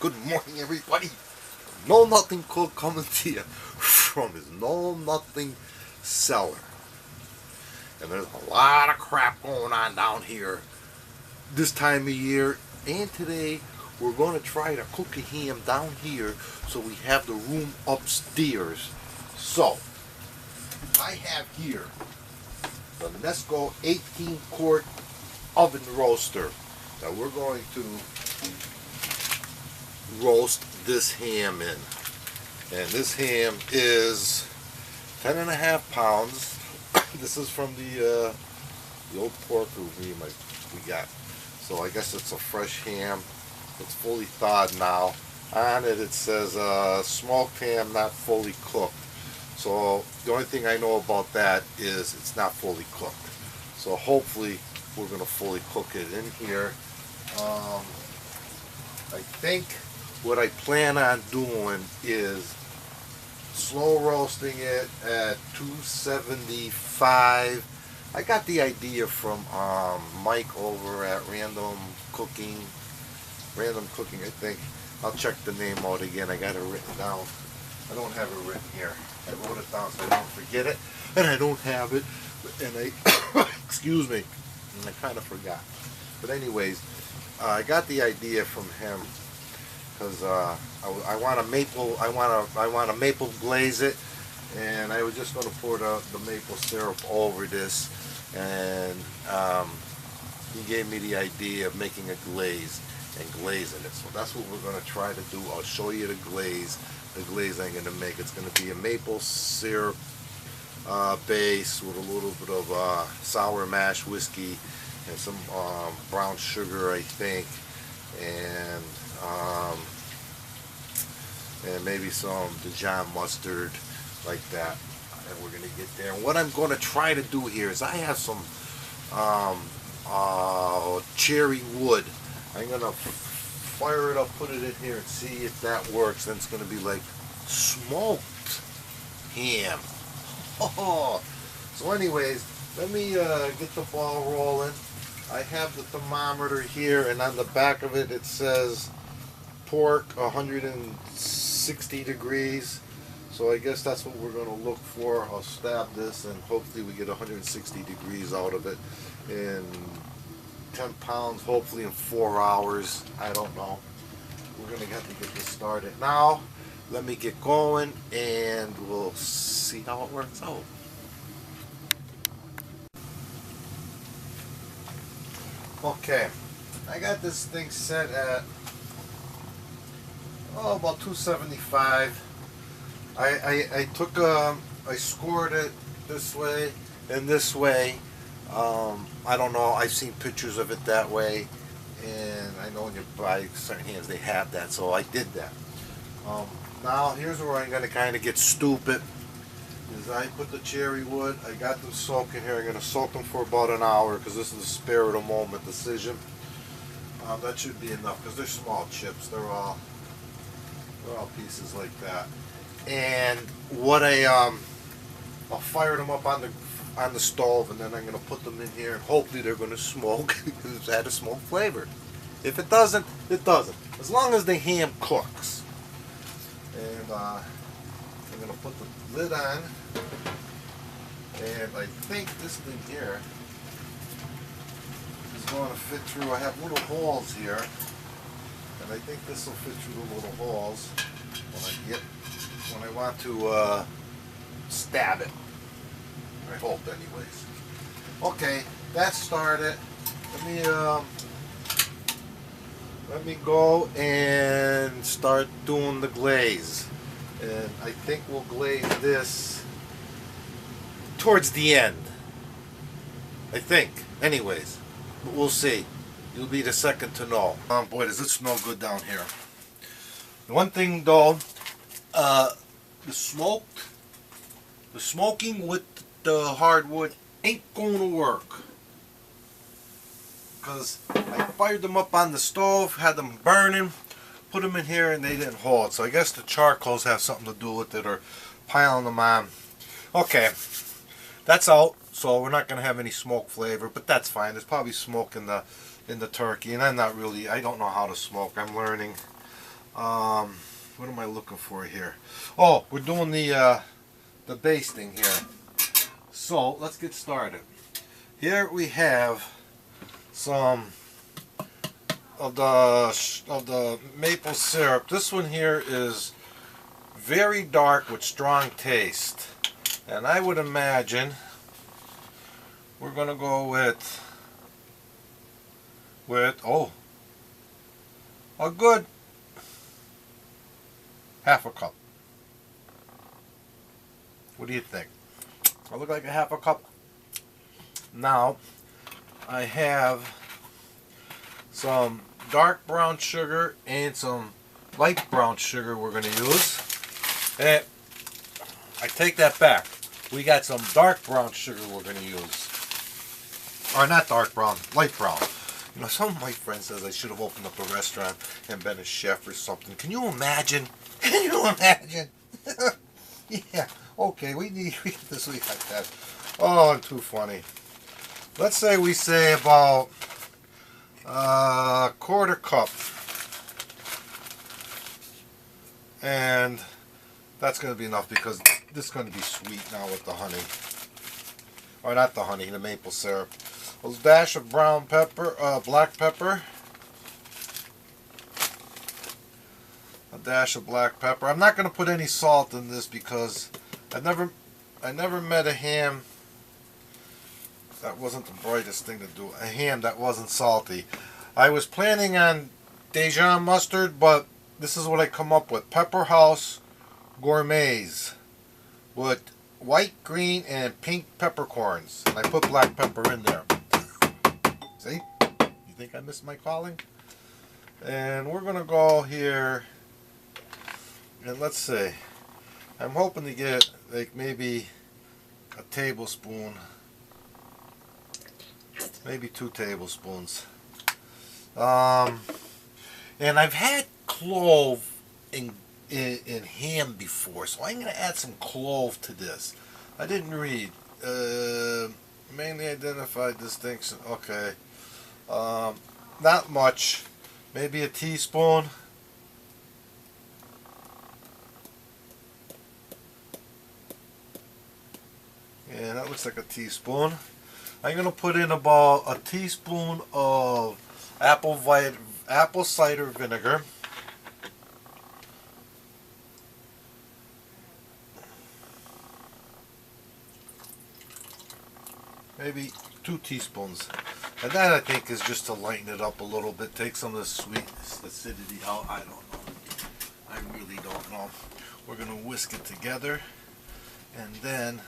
Good morning, everybody. No Nothing Cook coming to you from his No Nothing cellar. And there's a lot of crap going on down here this time of year. And today we're going to try to cook a ham down here so we have the room upstairs. So, I have here the Nesco 18 quart oven roaster that we're going to roast this ham in. And this ham is 10.5 pounds. This is from the old pork we got. So I guess it's a fresh ham. It's fully thawed now. On it says smoked ham, not fully cooked. So the only thing I know about that is it's not fully cooked. So hopefully we're going to fully cook it in here. I think what I plan on doing is slow roasting it at 275. I got the idea from Mike over at Random Cooking, I think. I'll check the name out again. I got it written down. I don't have it written here. I wrote it down so I don't forget it, and I don't have it, and I excuse me, and I kind of forgot. But anyways, I got the idea from him because I want to maple glaze it, and I was just going to pour the maple syrup over this, and he gave me the idea of making a glaze and glazing it. So that's what we're going to try to do. I'll show you the glaze I'm going to make. It's going to be a maple syrup base with a little bit of sour mash whiskey and some brown sugar, I think, and maybe some Dijon mustard, like that. And we're going to get there. And what I'm going to try to do here is I have some cherry wood. I'm going to fire it up, put it in here, and see if that works. Then it's going to be like smoked ham. Oh. So anyways, let me get the ball rolling. I have the thermometer here, and on the back of it, it says pork 160 degrees. So I guess that's what we're going to look for. I'll stab this, and hopefully we get 160 degrees out of it in 10 pounds, hopefully in 4 hours. I don't know. We're going to have to get this started now. Let me get going, and we'll see how it works out. Okay, I got this thing set at about 275. I took I scored it this way and this way. I don't know, I've seen pictures of it that way, and I know when you buy certain hams they have that, so I did that. Now here's where I'm going to kind of get stupid. Is I put the cherry wood, I got them soaking here. I'm going to soak them for about an hour because this is a spare of the moment decision. That should be enough because they're small chips. They're all pieces like that. And what I'll fire them up on the stove, and then I'm going to put them in here, and hopefully they're going to smoke because it's had a smoke flavor. If it doesn't, it doesn't. As long as the ham cooks. And I'm going to put the lid on, and I think this thing here is going to fit through. I have little holes here, and I think this will fit through the little holes when I want to stab it. I hope, anyways. Okay, that started. Let me go and start doing the glaze. And I think we'll glaze this towards the end. I think. Anyways, but we'll see. You'll be the second to know. Boy, does it smell good down here. The one thing though, the smoking with the hardwood ain't going to work. Because I fired them up on the stove, had them burning, put them in here, and they didn't hold. So I guess the charcoals have something to do with it, or piling them on. Okay, that's out. So we're not going to have any smoke flavor, but that's fine. There's probably smoke in the turkey, and I don't know how to smoke. I'm learning. What am I looking for here? Oh, we're doing the basting here. So let's get started. Here we have some of the maple syrup. This one here is very dark with strong taste, and I would imagine we're gonna go with oh, a good half a cup. What do you think? I look like a half a cup. Now I have some dark brown sugar and some light brown sugar we're going to use. And I take that back. We got some dark brown sugar we're going to use. Or not dark brown, light brown. You know, some of my friends says I should have opened up a restaurant and been a chef or something. Can you imagine? Can you imagine? Yeah, okay, we get this week like that. Oh, I'm too funny. Let's say we say about a quarter cup. And that's going to be enough because this is going to be sweet now with the honey. Or not the honey, the maple syrup. A dash of brown pepper, black pepper. A dash of black pepper. I'm not going to put any salt in this because I never met a ham. That wasn't the brightest thing to do. A ham that wasn't salty. I was planning on Dijon mustard, but this is what I come up with. Pepper House Gourmets with white, green, and pink peppercorns. And I put black pepper in there. See? You think I missed my calling? And we're going to go here. And let's see. I'm hoping to get like maybe a tablespoon. Maybe 2 tablespoons. And I've had clove in ham before, so I'm going to add some clove to this. I didn't read. Mainly identified distinction. Okay. Not much. Maybe a teaspoon. Yeah, that looks like a teaspoon. I'm going to put in about a teaspoon of apple cider vinegar. Maybe 2 teaspoons. And that I think is just to lighten it up a little bit. Take some of the sweet acidity out. I don't know. I really don't know. We're going to whisk it together. And then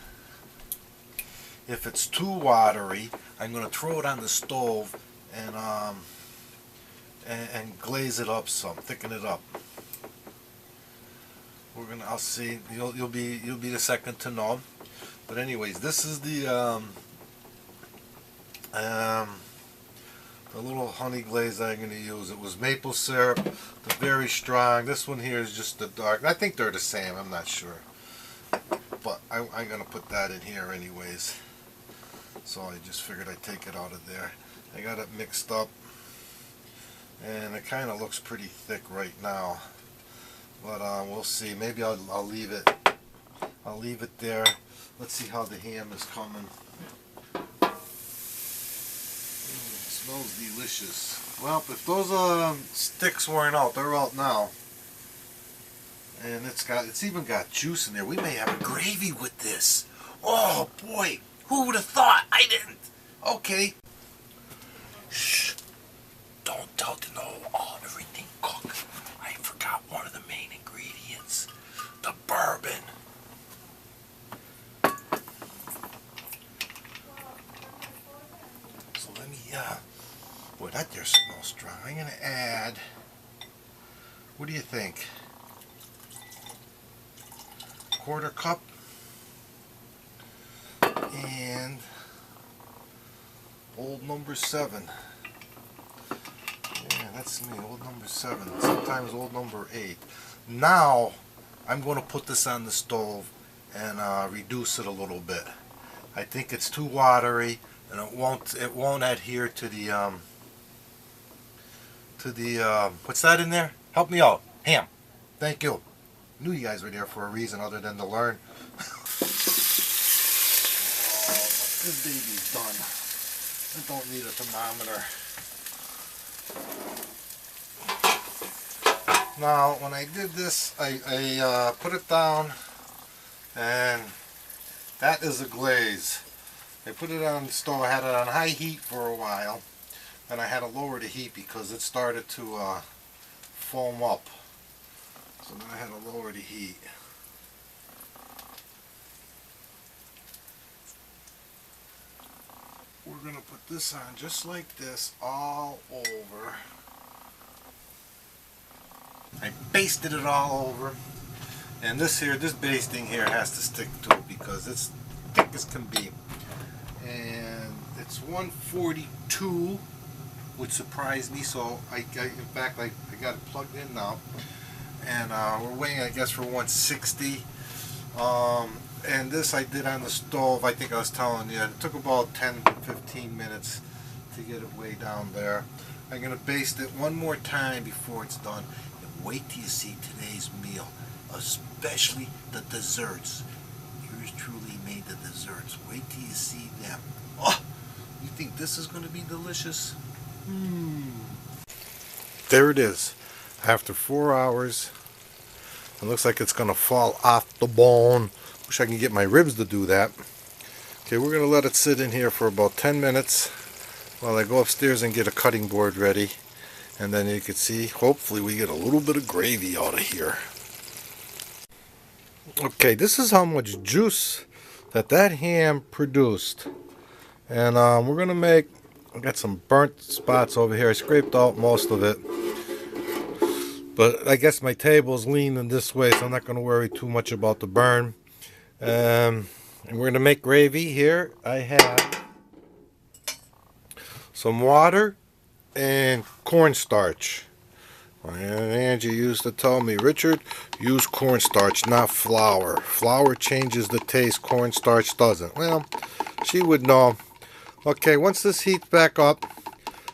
if it's too watery, I'm going to throw it on the stove and glaze it up some, thicken it up. I'll see. You'll be the second to know. But anyways, this is the little honey glaze I'm going to use. It was maple syrup, the very strong. This one here is just the dark. I think they're the same. I'm not sure, but I'm going to put that in here anyways. So I just figured I'd take it out of there. I got it mixed up, and it kind of looks pretty thick right now. But we'll see. Maybe I'll leave it. I'll leave it there. Let's see how the ham is coming. It smells delicious. Well, if those sticks weren't out, they're out now. And it's even got juice in there. We may have a gravy with this. Oh boy. Who would have thought? I didn't. Okay. Shh. Don't tell to know all everything cook. I forgot one of the main ingredients. The bourbon. So let me, boy, that there smells strong. I'm going to add, what do you think? Quarter cup. And old number 7. Yeah, that's me, old number 7. Sometimes old number 8. Now I'm going to put this on the stove and reduce it a little bit. I think it's too watery, and it won't adhere to the what's that in there? Help me out. Ham. Thank you. Knew you guys were there for a reason other than to learn. This baby's done. I don't need a thermometer. Now, when I did this, I put it down, and that is a glaze. I put it on the stove. I had it on high heat for a while, and I had to lower the heat because it started to foam up. So then I had to lower the heat. We're going to put this on just like this all over. I basted it all over. And this basting here has to stick to it because it's thick as can be. And it's 142, which surprised me. So in fact, I got it plugged in now. And we're waiting, I guess, for 160. And this I did on the stove. I think I was telling you, it took about 10-15 minutes to get it way down there. I'm going to baste it one more time before it's done. And wait till you see today's meal, especially the desserts. Yours truly made the desserts. Wait till you see them. Oh, you think this is going to be delicious? There it is. After 4 hours, it looks like it's going to fall off the bone. Wish I can get my ribs to do that. Okay, we're going to let it sit in here for about 10 minutes while I go upstairs and get a cutting board ready. And then you can see, hopefully we get a little bit of gravy out of here. Okay, this is how much juice that ham produced. And we're going to make, I got some burnt spots over here. I scraped out most of it. But I guess my table's leaning this way, so I'm not going to worry too much about the burn. And we're going to make gravy here. I have some water and cornstarch. And Angie used to tell me, Richard, use cornstarch, not flour. Flour changes the taste, cornstarch doesn't. Well, she would know. Okay, once this heats back up,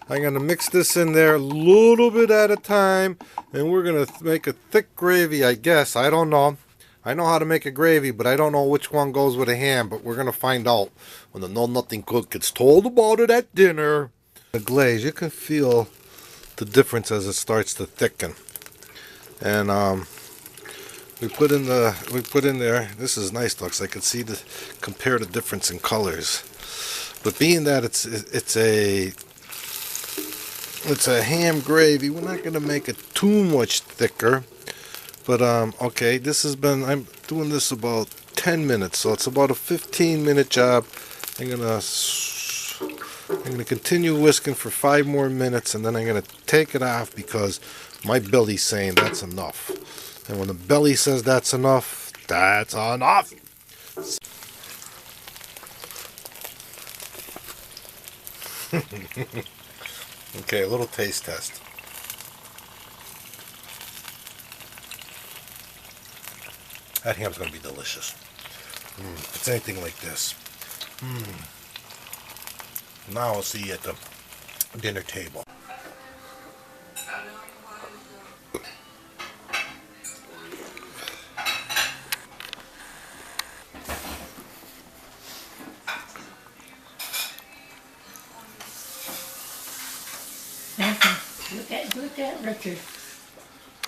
I'm going to mix this in there a little bit at a time, and we're going to make a thick gravy, I guess. I don't know. I know how to make a gravy, but I don't know which one goes with a ham, but we're going to find out when the Know Nothing cook gets told about it at dinner. The glaze, you can feel the difference as it starts to thicken. And we put in there, this is nice, looks. I can see compare the difference in colors. But being that it's a ham gravy, we're not going to make it too much thicker. But okay, I'm doing this about 10 minutes, so it's about a 15-minute job. I'm gonna continue whisking for 5 more minutes, and then I'm gonna take it off because my belly's saying that's enough. And when the belly says that's enough, that's enough. Okay, a little taste test. That ham's going to be delicious. If it's anything like this. Now I'll see you at the dinner table. Samson, look at Richard.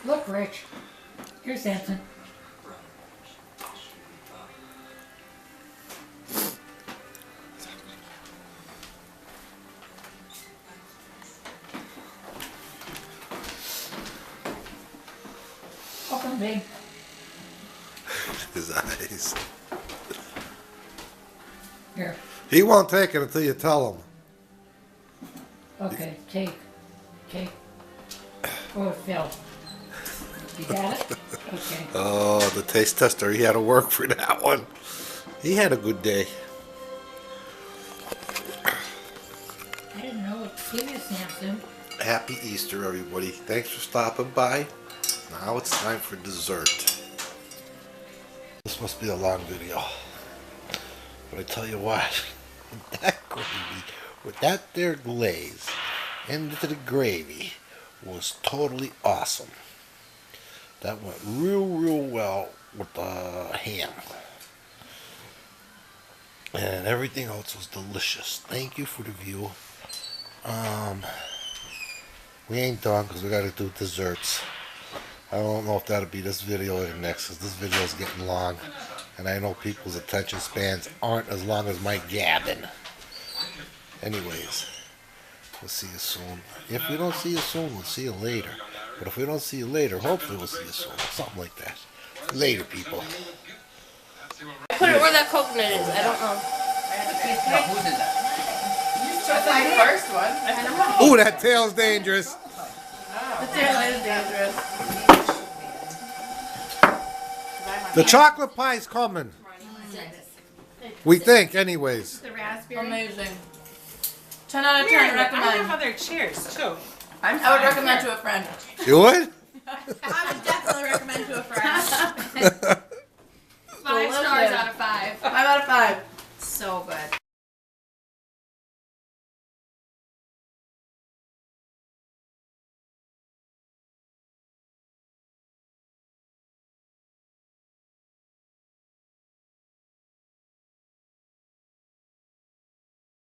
Look, Rich. Here's Samson. Open, big. His eyes. Here. He won't take it until you tell him. Okay, take. Oh, it fell. You got it? Okay. Oh, the taste tester. He had to work for that one. He had a good day. I didn't know what to give you, Samson. Happy Easter, everybody. Thanks for stopping by. Now it's time for dessert. This must be a long video. But I tell you what, that gravy, with that there glaze into the gravy was totally awesome. That went real well with the ham. And everything else was delicious. Thank you for the view. We ain't done because we got to do desserts. I don't know if that'll be this video or the next, because this video is getting long. And I know people's attention spans aren't as long as my gabbing. Anyways, we'll see you soon. If we don't see you soon, we'll see you later. But if we don't see you later, hopefully we'll see you soon. Something like that. Later, people. Put it where that coconut is. I don't know. Who did that? That's my first one. Ooh, that tail's dangerous. The tail is dangerous. The chocolate pie's coming. We think, anyways. The raspberry. Amazing. 10 out of 10. I Recommend. love how they're cheers too. I would recommend to a friend. You would? I would definitely recommend to a friend. 5 stars out of 5. 5 out of 5. So good.